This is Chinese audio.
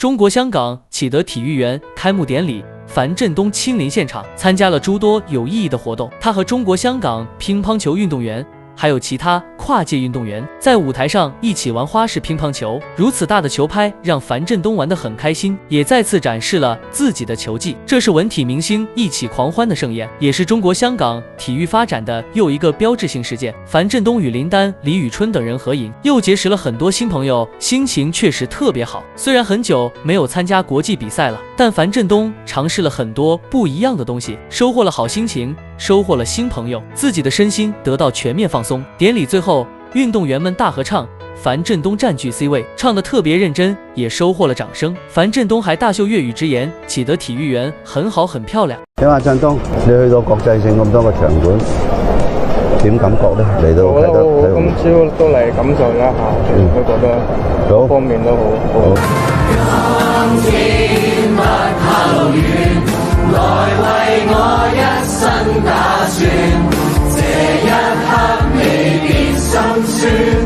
中国香港启德体育园开幕典礼，樊振东亲临现场，参加了诸多有意义的活动。他和中国香港乒乓球运动员还有其他跨界运动员在舞台上一起玩花式乒乓球，如此大的球拍让樊振东玩得很开心，也再次展示了自己的球技。这是文体明星一起狂欢的盛宴，也是中国香港体育发展的又一个标志性事件。樊振东与林丹、李宇春等人合影，又结识了很多新朋友，心情确实特别好。虽然很久没有参加国际比赛了，但樊振东尝试了很多不一样的东西，收获了好心情，收获了新朋友，自己的身心得到全面放松。典礼最后，运动员们大合唱，樊振東佔據 C 位，唱得特別認真，也收穫了掌聲。樊振東還大秀粵語直言，啟德體育園很好，很漂亮。點啊，振東，你去到國際性咁多個場館，點感覺呢？嚟到啟德體育園，今朝都嚟感受一下，都覺得各方面都好。今天不怕路遠，來為我一生打算。這一刻未變心酸。